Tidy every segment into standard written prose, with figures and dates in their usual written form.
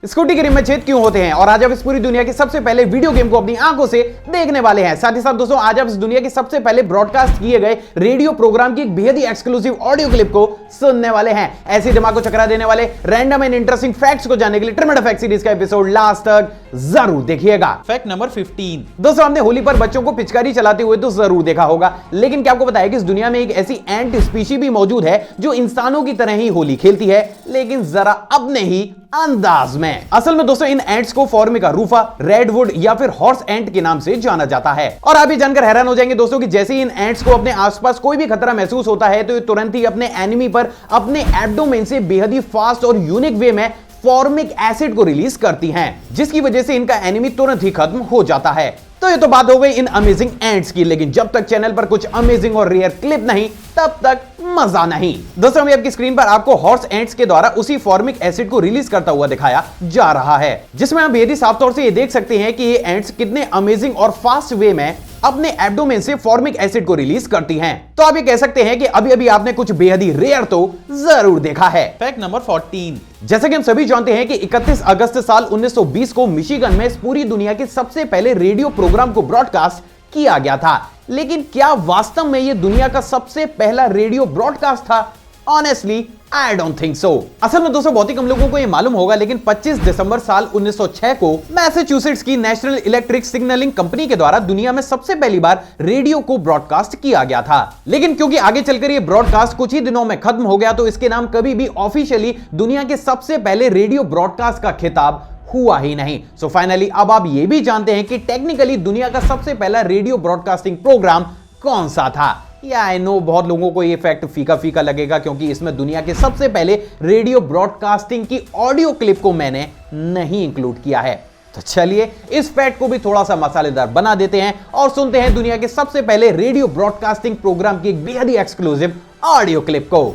Scooty के rim में छेद क्यों होते हैं और आज आप इस पूरी दुनिया की सबसे पहले वीडियो गेम को अपनी आंखों से देखने वाले हैं। साथ ही साथ दोस्तों आज आप इस दुनिया की सबसे पहले ब्रॉडकास्ट किए गए रेडियो प्रोग्राम की एक बेहद ही एक्सक्लूसिव ऑडियो क्लिप को सुनने वाले हैं। ऐसे दिमाग को चकरा देने वाले रैंडम एंड इंटरेस्टिंग फैक्ट्स को जानने के लिए ट्रिमेंडस फैक्ट सीरीज का एपिसोड लास्ट तक जरूर देखिएगा। Fact number 15। दोस्तों हमने होली पर बच्चों को पिचकारी चलाते हुए तो जरूर देखा होगा, लेकिन क्या आपको पता है कि इस दुनिया में एक ऐसी एंट स्पीशी भी मौजूद है जो इंसानों की तरह ही होली खेलती है, लेकिन जरा अपने ही अंदाज में। असल में दोस्तों इन एंट्स को फॉर्मिका रूफा, रेडवुड या फिर हॉर्स एंट के नाम से जाना जाता है। और आप ये जानकर हैरान हो जाएंगे दोस्तों कि जैसे ही इन एंट्स को अपने आसपास कोई भी खतरा महसूस होता है तो ये तुरंत ही अपने एनिमी पर अपने एब्डोमेन से बेहद ही फास्ट और यूनिक वे में फॉर्मिक एसिड को रिलीज करती हैं, जिसकी वजह से इनका एनिमी तुरंत ही खत्म हो जाता है। तो ये तो बात हो गई इन अमेजिंग एंट्स की, लेकिन जब तक चैनल पर कुछ अमेजिंग और रेयर क्लिप नहीं तब तक मजा नहीं। दोस्तों अभी आपकी स्क्रीन पर आपको हॉर्स एंट्स के द्वारा उसी फॉर्मिक एसिड को रिलीज करता हुआ दिखाया जा रहा है, जिसमें आप बेहद ही साफ तौर से ये देख सकते हैं कि ये एंट्स कितने अमेजिंग और फास्ट वे में अपने एब्डोमेन से फॉर्मिक एसिड को रिलीज करती हैं। तो आप ये कह सकते हैं कि अभी अभी आपने कुछ बेहद ही रेयर तो जरूर देखा है। Fact number 14। जैसे कि हम सभी जानते हैं कि 31 अगस्त साल 1920 को मिशिगन में इस पूरी दुनिया के सबसे पहले रेडियो प्रोग्राम को ब्रॉडकास्ट किया गया था, लेकिन क्या वास्तव में यह दुनिया का सबसे पहला रेडियो ब्रॉडकास्ट था? Honestly I don't think so. असल में दोस्तों बहुत ही कम लोगों को यह मालूम होगा, लेकिन 25 दिसंबर साल 1906 को मैसाचुसेट्स की नेशनल इलेक्ट्रिक सिग्नलिंग कंपनी के द्वारा दुनिया में सबसे पहली बार रेडियो को ब्रॉडकास्ट किया गया था। लेकिन क्योंकि आगे चलकर यह ब्रॉडकास्ट कुछ ही दिनों में खत्म हो गया, तो इसके नाम कभी भी ऑफिशियली दुनिया के सबसे पहले रेडियो ब्रॉडकास्ट का खिताब हुआ ही नहीं। सो फाइनली अब आप ये भी जानते हैं कि टेक्निकली दुनिया का सबसे पहला रेडियो ब्रॉडकास्टिंग प्रोग्राम कौन सा था। या आई नो बहुत लोगों को ये फैक्ट फीका फीका लगेगा, क्योंकि इसमें दुनिया के सबसे पहले रेडियो ब्रॉडकास्टिंग की ऑडियो क्लिप को मैंने नहीं इंक्लूड किया है। तो चलिए इस फैक्ट को भी थोड़ा सा मसालेदार बना देते हैं और सुनते हैं दुनिया के सबसे पहले रेडियो ब्रॉडकास्टिंग प्रोग्राम की एक बेहद ही एक्सक्लूसिव ऑडियो क्लिप को।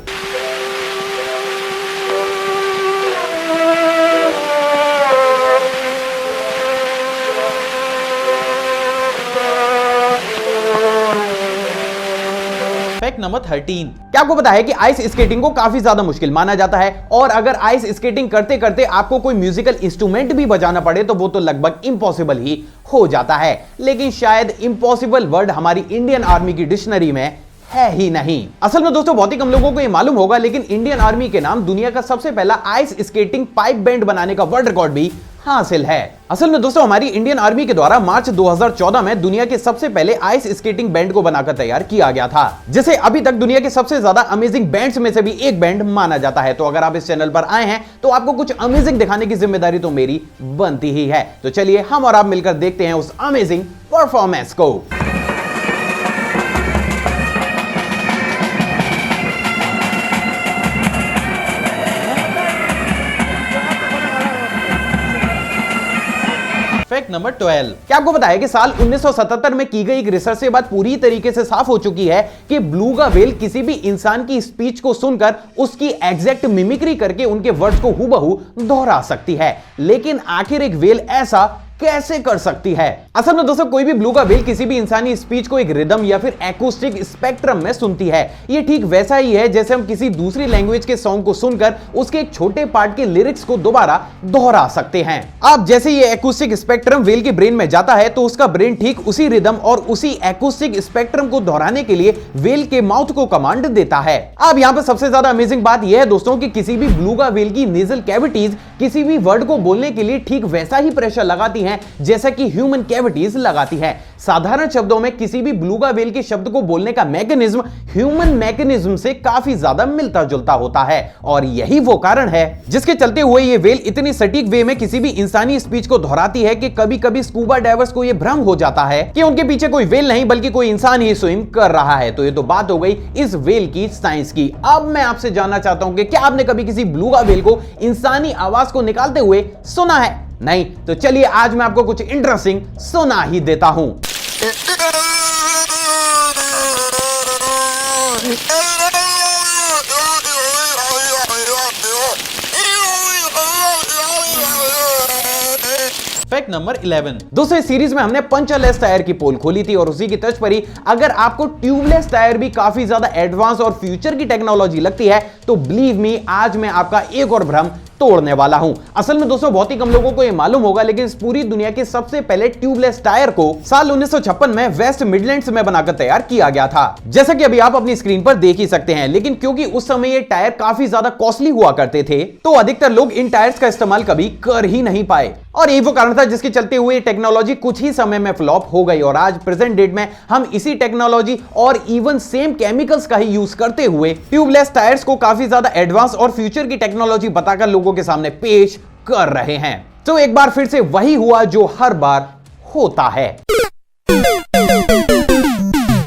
Fact number 13। क्या आपको पता है कि आइस स्केटिंग को काफी ज्यादा मुश्किल माना जाता है, और अगर आइस स्केटिंग करते करते आपको कोई म्यूजिकल इंस्ट्रूमेंट भी बजाना पड़े तो वो तो लगभग इम्पॉसिबल ही हो जाता है। लेकिन शायद इम्पॉसिबल वर्ड हमारी इंडियन आर्मी की डिक्शनरी में है ही नहीं। असल में दोस्तों बहुत ही कम लोगों को यह मालूम होगा, लेकिन इंडियन आर्मी के नाम दुनिया का सबसे पहला आइस स्केटिंग पाइप बैंड बनाने का वर्ल्ड रिकॉर्ड भी हासिल है। असल में दोस्तों हमारी इंडियन आर्मी के द्वारा मार्च 2014 में दुनिया के सबसे पहले आइस स्केटिंग बैंड को बनाकर तैयार किया गया था, जिसे अभी तक दुनिया के सबसे ज्यादा अमेजिंग बैंड्स में से भी एक बैंड माना जाता है। तो अगर आप इस चैनल पर आए हैं तो आपको कुछ अमेजिंग दिखाने की जिम्मेदारी तो मेरी बनती ही है। तो चलिए हम और आप मिलकर देखते हैं उस अमेजिंग परफॉर्मेंस को। Fact number 12। क्या आपको पता है कि साल 1977 में की गई एक रिसर्च से बात पूरी तरीके से साफ हो चुकी है कि ब्लूगा व्हेल किसी भी इंसान की स्पीच को सुनकर उसकी एग्जैक्ट मिमिक्री करके उनके वर्ड्स को हूबहू दोहरा सकती है। लेकिन आखिर एक व्हेल ऐसा कैसे कर सकती है? असल में दोस्तों कोई भी ब्लूगा व्हेल किसी भी इंसानी स्पीच को एक रिदम या फिर एकॉस्टिक स्पेक्ट्रम में सुनती है। ये ठीक वैसा ही है जैसे हम किसी दूसरी लैंग्वेज के सॉन्ग को सुनकर उसके एक छोटे पार्ट के लिरिक्स को दोबारा दोहरा सकते हैं। अब जैसे ये एकॉस्टिक स्पेक्ट्रम व्हेल के ब्रेन में जाता है तो उसका ब्रेन ठीक उसी रिदम और उसी एकॉस्टिक स्पेक्ट्रम को दोहराने के लिए व्हेल के माउथ को कमांड देता है। अब यहाँ पे सबसे ज्यादा अमेजिंग बात यह है दोस्तों कि किसी भी ब्लूगा व्हेल की नेजल कैविटीज किसी भी वर्ड को बोलने के लिए ठीक वैसा ही प्रेशर लगाती हैं जैसा कि ह्यूमन कैविटीज लगाती है। साधारण शब्दों में किसी भी ब्लूगा व्हेल के शब्द को बोलने का मैकेनिज्म ह्यूमन मैकेनिज्म से काफी ज्यादा मिलता जुलता होता है, और यही वो कारण है जिसके चलते हुए ये व्हेल इतनी सटीक वे में किसी भी इंसानी स्पीच को दोहराती है कि कभी कभी स्कूबा डाइवर्स को यह भ्रम हो जाता है कि उनके पीछे कोई व्हेल नहीं बल्कि कोई इंसान ही स्विम कर रहा है। तो ये तो बात हो गई इस व्हेल की साइंस की। अब मैं आपसे जानना चाहता हूं कि क्या आपने कभी किसी ब्लूगा व्हेल को इंसानी आवाज को निकालते हुए सुना है? नहीं? तो चलिए आज मैं आपको कुछ इंटरेस्टिंग सुना ही देता हूं। Fact number 11। दोस्तों इस सीरीज में हमने पंचरलेस टायर की पोल खोली थी, और उसी की तर्ज पर ही अगर आपको ट्यूबलेस टायर भी काफी ज्यादा एडवांस और फ्यूचर की टेक्नोलॉजी लगती है तो बिलीव मी आज मैं आपका एक और भ्रम तोड़ने वाला हूं। असल में दोस्तों बहुत ही कम लोगों को यह मालूम होगा, लेकिन इस पूरी दुनिया के सबसे पहले ट्यूबलेस टायर को साल 1956 में वेस्ट मिडलैंड्स में बनाकर तैयार किया गया था, जैसा कि अभी आप अपनी स्क्रीन पर देख ही सकते हैं। लेकिन क्योंकि उस समय ये टायर काफी ज्यादा कॉस्टली हुआ करते थे, तो अधिकतर लोग इन टायर्स का इस्तेमाल कभी कर ही नहीं पाए, और यही वो कारण था जिसके चलते हुए टेक्नोलॉजी कुछ ही समय में फ्लॉप हो गई। और आज प्रेजेंट डेट में हम इसी टेक्नोलॉजी और इवन सेम केमिकल्स का ही यूज करते हुए ट्यूबलेस टायर्स को काफी ज्यादा एडवांस और फ्यूचर की टेक्नोलॉजी बताकर लोगों के सामने पेश कर रहे हैं। तो एक बार फिर से वही हुआ जो हर बार होता है।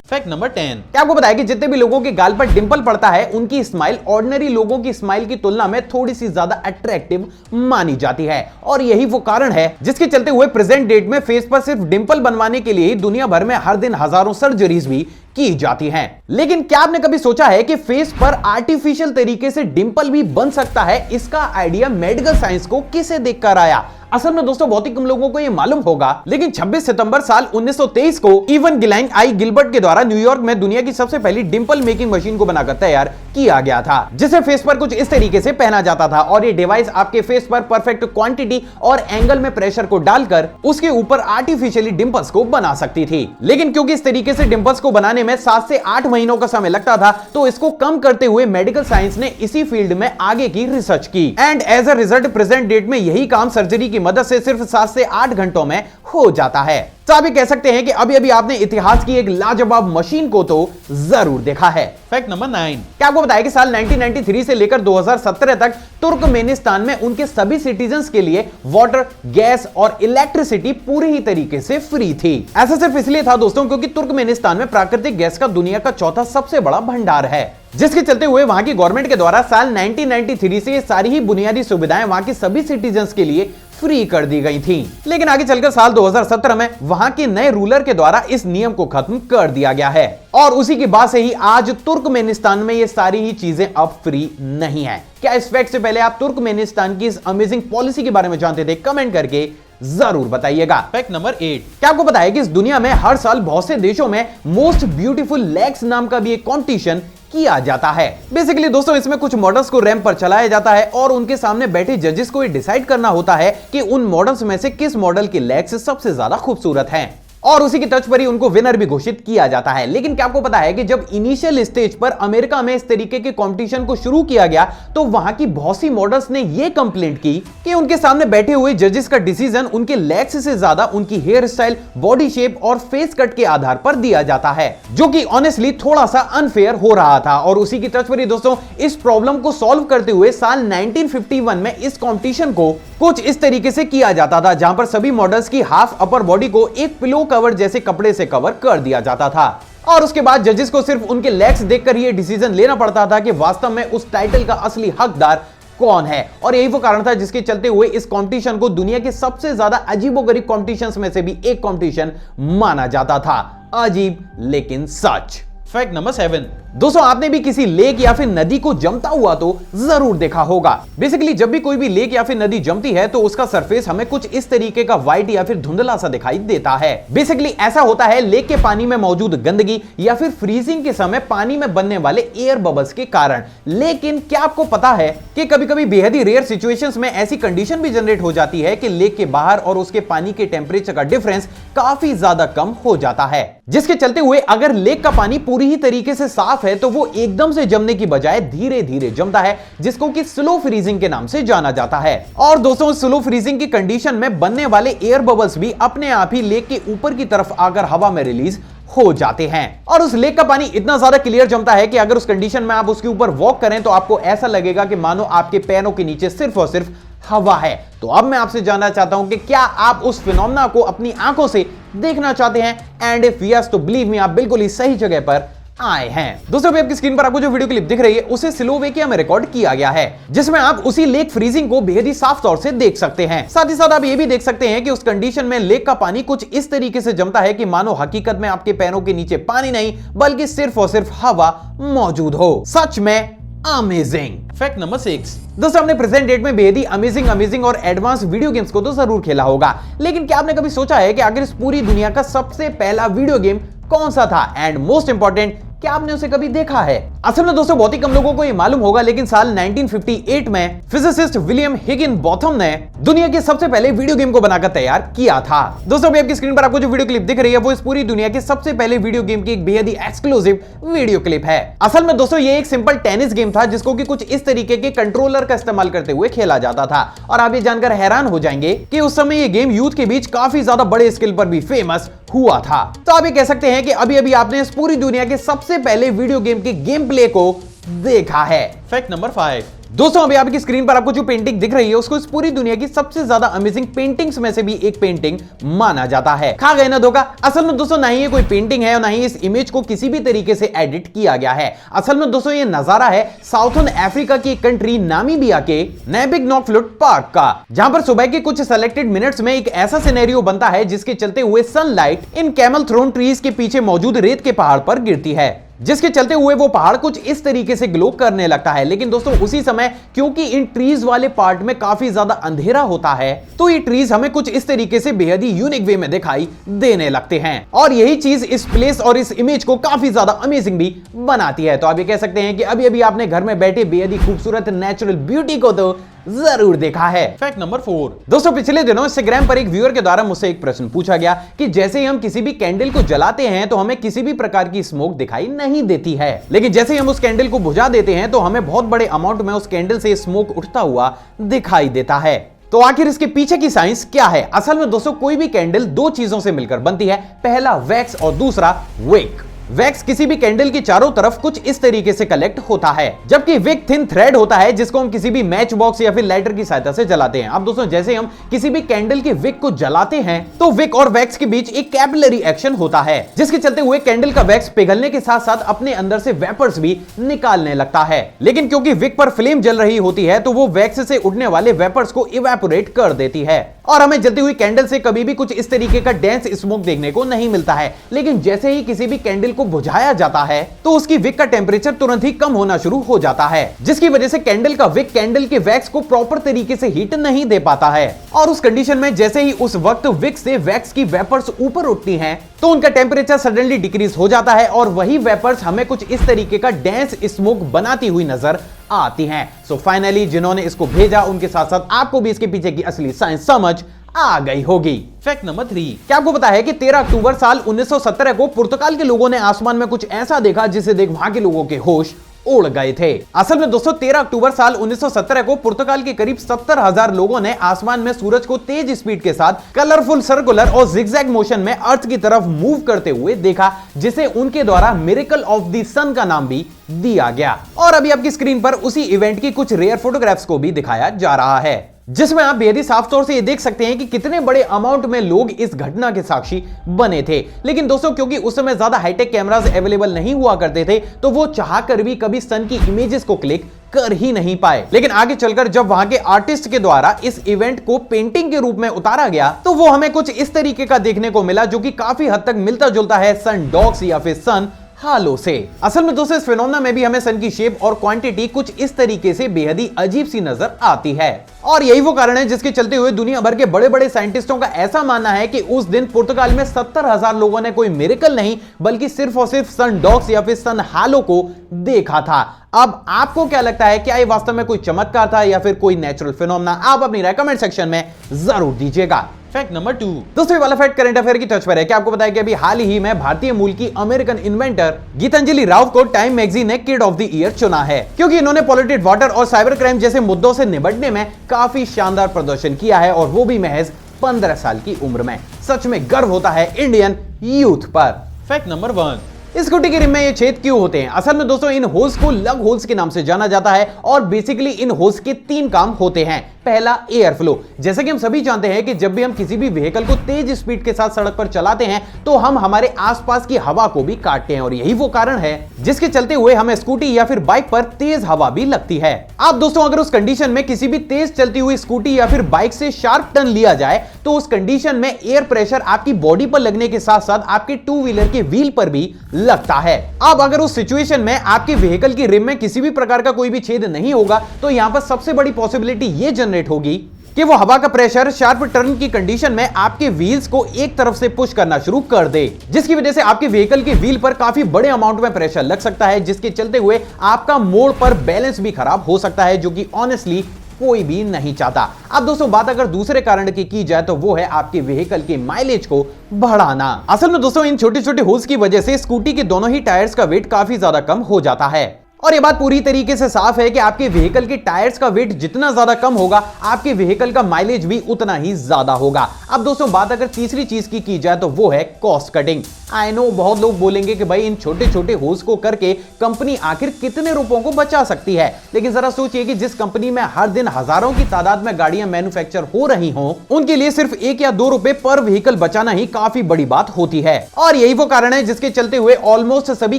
Fact number 10। क्या आपको बताया कि जितने भी लोगों के गाल पर डिंपल पड़ता है, उनकी स्माइल ऑर्डिनरी लोगों की स्माइल की तुलना में थोड़ी सी ज्यादा अट्रैक्टिव मानी जाती है। और यही वो कारण है जिसके चलते हुए प्रेजेंट डेट में फेस पर सिर्फ डिंपल बनवाने के लिए ही दुनिया भर में हर दिन हजारों सर्जरीज भी की जाती हैं। लेकिन क्या आपने कभी सोचा है कि फेस पर आर्टिफिशियल तरीके से डिंपल भी बन सकता है? इसका आइडिया मेडिकल साइंस को किसे देखकर आया? असल में दोस्तों बहुत ही कम लोगों को यह मालूम होगा, लेकिन 26 सितंबर साल 1923 को इवन गिलाइन आई गिलबर्ट के द्वारा न्यूयॉर्क में दुनिया की सबसे पहली डिंपल मेकिंग मशीन को बनाकर तैयार किया गया था, जिसे फेस पर कुछ इस तरीके से पहना जाता था। और ये डिवाइस आपके फेस पर परफेक्ट क्वांटिटी और एंगल में प्रेशर को डालकर उसके ऊपर आर्टिफिशियली डिंपल्स को बना सकती थी। लेकिन क्योंकि इस तरीके से डिंपल्स को बनाने में 7 से 8 महीनों का समय लगता था, तो इसको कम करते हुए मेडिकल साइंस ने इसी फील्ड में आगे की रिसर्च की, and as a result present date में यही काम सर्जरी की मदद से सिर्फ 7 से 8 घंटों में हो जाता है। तो आप ये कह सकते हैं कि अभी अभी आपने इतिहास की एक लाजवाब मशीन को तो जरूर देखा है। Fact number 9। क्या आपको बताया कि साल 1993 से लेकर 2017 तक तुर्कमेनिस्तान में उनके सभी सिटीजन्स के लिए वाटर, गैस और इलेक्ट्रिसिटी पूरी ही तरीके से फ्री थी। ऐसा सिर्फ इसलिए था दोस्तों क्योंकि तुर्कमेनिस्तान में प्राकृतिक गैस का दुनिया का चौथा सबसे बड़ा भंडार है, जिसके चलते हुए वहां की गवर्नमेंट के द्वारा साल 1993 से ये सारी ही बुनियादी सुविधाएं वहां के सभी सिटीजन्स के लिए फ्री कर दी गई थी। लेकिन आगे चलकर साल 2017 में वहां के नए रूलर के द्वारा इस नियम को खत्म कर दिया गया है, और उसी के बाद से ही आज तुर्कमेनिस्तान में ये सारी ही चीजें अब फ्री नहीं है। क्या इस फैक्ट से पहले आप तुर्कमेनिस्तान की इस अमेजिंग पॉलिसी के बारे में जानते थे? कमेंट करके जरूर बताइएगा। Fact number 8। क्या आपको पता है कि इस दुनिया में हर साल बहुत से देशों में मोस्ट ब्यूटीफुल लेग्स नाम का भी एक कॉम्पिटिशन किया जाता है। बेसिकली दोस्तों इसमें कुछ मॉडल्स को रैंप पर चलाया जाता है और उनके सामने बैठे जजेस को ये डिसाइड करना होता है कि उन मॉडल्स में से किस मॉडल के लेग्स सबसे ज्यादा खूबसूरत हैं, और उसी की टच पर ही उनको विनर भी घोषित किया जाता है। लेकिन क्या आपको पता है कि जब इनिशियल स्टेज पर अमेरिका में इस तरीके के कंपटीशन को शुरू किया गया, तो वहां की बहुत सी मॉडल्स ने यह कंप्लेंट की कि उनके सामने बैठे हुए जजेस का डिसीजन उनके लेग्स से ज्यादा उनकी हेयर स्टाइल, बॉडी शेप और फेस कट के आधार पर दिया जाता है, जो कि ऑनेस्टली थोड़ा सा अनफेयर हो रहा था। और उसी की टच पर ही दोस्तों इस प्रॉब्लम को सॉल्व करते हुए साल 1951 में इस कॉम्पिटिशन को कुछ इस तरीके से किया जाता था, जहां पर सभी मॉडल्स की हाफ अपर बॉडी को एक पिलो कवर जैसे कपड़े से कवर कर दिया जाता था, और उसके बाद जजेस को सिर्फ उनके लेग्स देखकर ये डिसीजन लेना पड़ता था कि वास्तव में उस टाइटल का असली हकदार कौन है। और यही वो कारण था जिसके चलते हुए इस कंपटीशन को दुनिया के सबसे ज्यादा अजीबोगरीब कॉम्पिटिशंस में से भी एक कॉम्पिटिशन माना जाता था। अजीब लेकिन सच। Fact number 7। दोस्तों आपने भी किसी लेक या फिर नदी को जमता हुआ तो जरूर देखा होगा। बेसिकली जब भी कोई भी लेक या फिर नदी जमती है तो उसका सरफेस हमें कुछ इस तरीके का व्हाइट या फिर धुंधला सा दिखाई देता है। बेसिकली ऐसा होता है लेक के पानी में मौजूद गंदगी या फिर फ्रीजिंग के समय पानी में बनने वाले एयर बबल्स के कारण। लेकिन क्या आपको पता है कि कभी कभी बेहद ही रेयर सिचुएशंस में ऐसी कंडीशन भी जनरेट हो जाती है कि लेक के बाहर और उसके पानी के टेम्परेचर का डिफरेंस काफी ज्यादा कम हो जाता है, जिसके चलते हुए अगर लेक का पानी पूरी ही तरीके से साफ है तो वो एकदम से जमने की बजाय धीरे धीरे जमता है, जिसको कि स्लो फ्रीजिंग के नाम से जाना जाता है। और दोस्तों स्लो फ्रीजिंग की कंडीशन में बनने वाले एयर बबल्स भी अपने आप ही लेक के ऊपर की तरफ आकर हवा में रिलीज हो जाते हैं, और उस लेक का पानी इतना ज्यादा क्लियर जमता है कि अगर उस कंडीशन में आप उसके ऊपर वॉक करें तो आपको ऐसा लगेगा कि मानो आपके पैरों के नीचे सिर्फ और सिर्फ हवा है। तो अब मैं आपसे जानना चाहता हूं कि क्या आप उस फिनोमेना को अपनी आंखों से देखना चाहते हैं? एंड इफ यस तो बिलीव मी आप बिल्कुल ही सही जगह पर आए हैं। दोस्तों आपकी स्क्रीन पर आपको जो वीडियो क्लिप दिख रही है उसे स्लोवेकिया में रिकॉर्ड किया गया है, जिसमें आप उसी लेक फ्रीजिंग को बेहद ही साफ तौर से देख सकते हैं। साथ ही साथ आप ये भी देख सकते हैं कि उस कंडीशन में लेक का पानी कुछ इस तरीके से जमता है कि मानो हकीकत में आपके पैरों के नीचे पानी नहीं बल्कि सिर्फ और सिर्फ हवा मौजूद हो। सच में अमेजिंग। Fact number 6। दोस्तों हमने प्रेजेंट डेट में बेहद ही अमेजिंग और एडवांस वीडियो गेम्स को तो जरूर खेला होगा, लेकिन क्या आपने कभी सोचा है कि आखिर इस पूरी दुनिया का सबसे पहला वीडियो गेम कौन सा था? एंड मोस्ट इंपॉर्टेंट क्या आपने उसे कभी देखा है? असल में दोस्तों बहुत ही कम लोगों को ये मालूम होगा, लेकिन साल 1958 में फिजिसिस्ट विलियम हिगिनबॉथम ने दुनिया के सबसे पहले वीडियो गेम को बनाकर तैयार किया था। दोस्तों अभी आपकी स्क्रीन पर आपको जो वीडियो क्लिप दिख रही है वो इस पूरी दुनिया के सबसे पहले वीडियो गेम की एक बेहद ही एक्सक्लूसिव वीडियो क्लिप है। असल में दोस्तों ये एक सिंपल टेनिस गेम था जिसको कि कुछ इस तरीके के कंट्रोलर का इस्तेमाल करते हुए खेला जाता था। और आप ये जानकर हैरान हो जाएंगे कि उस समय ये गेम यूथ के बीच काफी ज्यादा बड़े स्केल पर भी फेमस हुआ था। तो आप ये कह सकते हैं कि अभी अभी आपने इस पूरी दुनिया के सबसे पहले वीडियो गेम के गेम प्ले को देखा है। Fact number 5। दोस्तों अभी आपकी स्क्रीन पर आपको जो पेंटिंग दिख रही है उसको इस पूरी दुनिया की सबसे ज्यादा अमेजिंग पेंटिंग्स में से भी एक पेंटिंग माना जाता है। खा गए ना धोखा। असल में दोस्तों ना ही ये कोई पेंटिंग है और ना ही इस इमेज को किसी भी तरीके से एडिट किया गया है। असल में दोस्तों ये नजारा है साउथर्न अफ्रीका की कंट्री नामीबिया के नेबिगनॉकफ्लुट पार्क का, जहां पर सुबह के कुछ सेलेक्टेड मिनट्स में एक ऐसा सिनेरियो बनता है जिसके चलते हुए sunlight in camel thorn trees के पीछे मौजूद रेत के पहाड़ पर गिरती है, जिसके चलते हुए वो पहाड़ कुछ इस तरीके से ग्लो करने लगता है। लेकिन दोस्तों उसी समय क्योंकि इन ट्रीज वाले पार्ट में काफी ज्यादा अंधेरा होता है तो ये ट्रीज हमें कुछ इस तरीके से बेहद ही यूनिक वे में दिखाई देने लगते हैं और यही चीज इस प्लेस और इस इमेज को काफी ज्यादा अमेजिंग भी बनाती है। तो आप ये कह सकते हैं कि अभी अभी आपने घर में बैठे बेहद ही खूबसूरत नेचुरल ब्यूटी को तो जरूर देखा है। Fact number 4। दोस्तों पिछले दिनों इंस्टाग्राम पर एक व्यूअर के द्वारा मुझसे एक प्रश्न पूछा गया कि जैसे ही हम किसी भी कैंडल को जलाते हैं तो हमें किसी भी प्रकार की स्मोक दिखाई नहीं देती है, लेकिन जैसे ही हम उस कैंडल को बुझा देते हैं तो हमें बहुत बड़े अमाउंट में उस कैंडल से स्मोक उठता हुआ दिखाई देता है। तो आखिर इसके पीछे की साइंस क्या है? असल में दोस्तों कोई भी कैंडल दो चीजों से मिलकर बनती है, पहला वैक्स और दूसरा विक। वैक्स किसी भी कैंडल की चारों तरफ कुछ इस तरीके से कलेक्ट होता है, जबकि विक थिन थ्रेड होता है जिसको हम किसी भी मैच बॉक्स या फिर लाइटर की सहायता से जलाते हैं। अब दोस्तों जैसे हम किसी भी कैंडल के विक को जलाते हैं तो विक और वैक्स के बीच एक कैपिलरी एक्शन होता है, जिसके चलते हुए कैंडल का वैक्स पिघलने के साथ साथ अपने अंदर से वेपर्स भी निकालने लगता है। लेकिन क्योंकि विक पर फ्लेम जल रही होती है तो वो वैक्स से उठने वाले वेपर्स को इवेपोरेट कर देती है और हमें जलती हुई कैंडल से कभी भी कुछ इस तरीके का डेंस स्मोक देखने को नहीं मिलता है। लेकिन जैसे ही किसी भी कैंडल को बुझाया जाता है तो उसकी विक का टेंपरेचर तुरंत ही कम होना शुरू हो जाता है, जिसकी वजह से कैंडल का विक कैंडल के वैक्स को प्रॉपर तरीके से हीट नहीं दे पाता है। और उस कंडीशन में जैसे ही उस वक्त विक से वैक्स की वेपर्स ऊपर उठती हैं तो उनका टेंपरेचर सडनली डिक्रीज हो जाता है और वही वेपर्स हमें कुछ इस तरीके का डेंस स्मोक बनाती हुई नजर आती हैं। सो फाइनली जिन्होंने इसको भेजा उनके साथ साथ आपको भी इसके पीछे की असली साइंस समझ आ गई होगी। Fact number 3। क्या आपको पता है कि 13 अक्टूबर साल 1917 को पुर्तगाल के लोगों ने आसमान में कुछ ऐसा देखा जिसे देख वहां के लोगों के होश उड़ गए थे। असल में दोस्तों 13 अक्टूबर साल 1917 को पुर्तगाल के करीब 70,000 लोगों ने आसमान में सूरज को तेज स्पीड के साथ कलरफुल सर्कुलर और जिगजैग मोशन में अर्थ की तरफ मूव करते हुए देखा, जिसे उनके द्वारा मिरेकल ऑफ द सन का नाम भी दिया गया। और अभी आपकी स्क्रीन पर उसी इवेंट की कुछ रेयर फोटोग्राफ्स को भी दिखाया जा रहा है, जिसमें आप बेहद ही साफ तौर से ये देख सकते हैं कि कितने बड़े अमाउंट में लोग इस घटना के साक्षी बने थे। लेकिन दोस्तों क्योंकि उस समय ज्यादा हाईटेक कैमरास अवेलेबल नहीं हुआ करते थे तो वो चाहकर भी कभी सन की इमेजेस को क्लिक कर ही नहीं पाए। लेकिन आगे चलकर जब वहां के आर्टिस्ट के द्वारा इस इवेंट को पेंटिंग के रूप में उतारा गया तो वो हमें कुछ इस तरीके का देखने को मिला जो कि काफी हद तक मिलता जुलता है सन डॉग्स या फिर सन हालो से। असल में दोस्तों इस फिनोमेना में भी हमें सन की शेप और क्वांटिटी कुछ इस तरीके से बेहद ही अजीब सी नजर आती है और यही वो कारण है जिसके चलते हुए दुनिया भर के बड़े बड़े साइंटिस्टों का ऐसा मानना है कि उस दिन पुर्तगाल में 70,000 लोगों ने कोई मिरेकल नहीं बल्कि सिर्फ और सिर्फ सन डॉग्स या फिर सन हालो को देखा था। अब आपको क्या लगता है, क्या ये वास्तव में कोई चमत्कार था या फिर कोई नेचुरल फिनोमेना? आप अपनी रेकमेंड सेक्शन में जरूर दीजिएगा। Fact number 2। दोस्तों ये वाला फैक्ट करंट अफेयर की टच पर है। क्या आपको पता है कि अभी हाल ही में भारतीय मूल की अमेरिकन इन्वेंटर गीतांजलि राव को टाइम मैगजीन ने किड ऑफ द ईयर चुना है, क्योंकि इन्होंने पॉल्यूटेड वाटर और साइबर क्राइम जैसे मुद्दों से निपटने में काफी शानदार प्रदर्शन किया है और वो भी महज 15 साल की उम्र में। सच में गर्व होता है इंडियन यूथ पर। Fact number 1। स्कूटी के रिम में ये छेद क्यों होते हैं? असल में दोस्तों इन होल्स को लग होल्स के नाम से जाना जाता है और बेसिकली इन होल्स के 3 काम होते हैं। पहला एयर फ्लो। जैसे कि हम सभी जानते हैं कि जब भी हम किसी भी व्हीकल को तेज स्पीड के साथ सड़क पर चलाते हैं तो हम हमारे आसपास की हवा को भी काटते हैं और यही वो कारण है जिसके चलते हुए हमें स्कूटी या फिर बाइक पर तेज हवा भी लगती है। अब दोस्तों अगर उस कंडीशन में किसी भी तेज चलती हुई स्कूटी या फिर बाइक से शार्प टर्न लिया जाए तो उस कंडीशन में एयर प्रेशर आपकी बॉडी पर लगने के साथ साथ आपके 2 व्हीलर के व्हील पर भी लगता है। अब अगर उस सिचुएशन में आपके व्हीकल की रिम में किसी भी प्रकार का कोई भी छेद नहीं होगा तो यहां पर सबसे बड़ी पॉसिबिलिटी ये जनरेट होगी कि वो हवा का प्रेशर शार्प टर्न की कंडीशन में आपके व्हील्स को एक तरफ से पुश करना शुरू कर दे, जिसकी वजह से आपके व्हीकल के व्हील पर काफी बड़े अमाउंट में प्रेशर लग सकता है, जिसके चलते हुए आपका मोड़ पर बैलेंस भी खराब हो सकता है, जो कि ऑनेस्टली कोई भी नहीं चाहता। अब दोस्तों बात अगर दूसरे कारण की जाए तो वो है आपके व्हीकल के माइलेज को बढ़ाना। असल में दोस्तों इन छोटे छोटे होल्स की वजह से स्कूटी के दोनों ही टायर्स का वेट काफी ज्यादा कम हो जाता है, और यह बात पूरी तरीके से साफ है कि आपके व्हीकल के टायर्स का वेट जितना ज्यादा कम होगा आपके व्हीकल का माइलेज भी उतना ही ज्यादा होगा। अब दोस्तों बात अगर तीसरी चीज की जाए तो वो है कॉस्ट कटिंग। आई नो बहुत लोग बोलेंगे कि भाई इन छोटे छोटे होल्स को करके कंपनी आखिर कितने रुपयों को बचा सकती है, लेकिन जरा सोचिए कि जिस कंपनी में हर दिन हजारों की तादाद में गाड़ियां मैन्युफैक्चर हो रही हों, उनके लिए सिर्फ 1 या 2 रुपए पर व्हीकल बचाना ही काफी बड़ी बात होती है। और यही वो कारण है जिसके चलते हुए ऑलमोस्ट सभी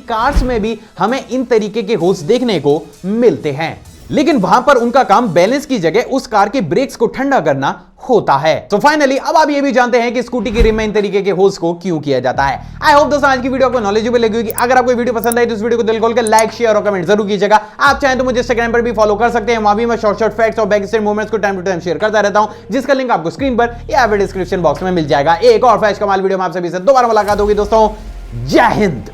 कार्स में भी हमें इन तरीके के होल्स देखने को मिलते हैं, लेकिन वहां पर उनका काम बैलेंस की जगह उस कार के ब्रेक्स को ठंडा करना होता है। तो फाइनली अब आप ये भी जानते हैं कि स्कूटी की रिम में इन तरीके के होल्स को क्यों किया जाता है। आई होप दोस्तों आज की वीडियो आपको नॉलेजेबल लगी होगी। अगर आपको वीडियो पसंद आई तो इस वीडियो को दिल खोल कर लाइक, शेयर और कमेंट जरूर कीजिएगा। आप चाहें तो मुझे इंस्टाग्राम पर भी फॉलो कर सकते हैं, वहां भी मैं शॉर्ट फैक्ट्स और बैक स्टेज मूवमेंट्स को टाइम टू टाइम शेयर करता रहता हूं, जिसका लिंक आपको स्क्रीन पर या फिर डिस्क्रिप्शन बॉक्स में मिल जाएगा। एक और फैश कमाल वीडियो में आप सभी से दोबारा मुलाकात होगी दोस्तों। जय हिंद।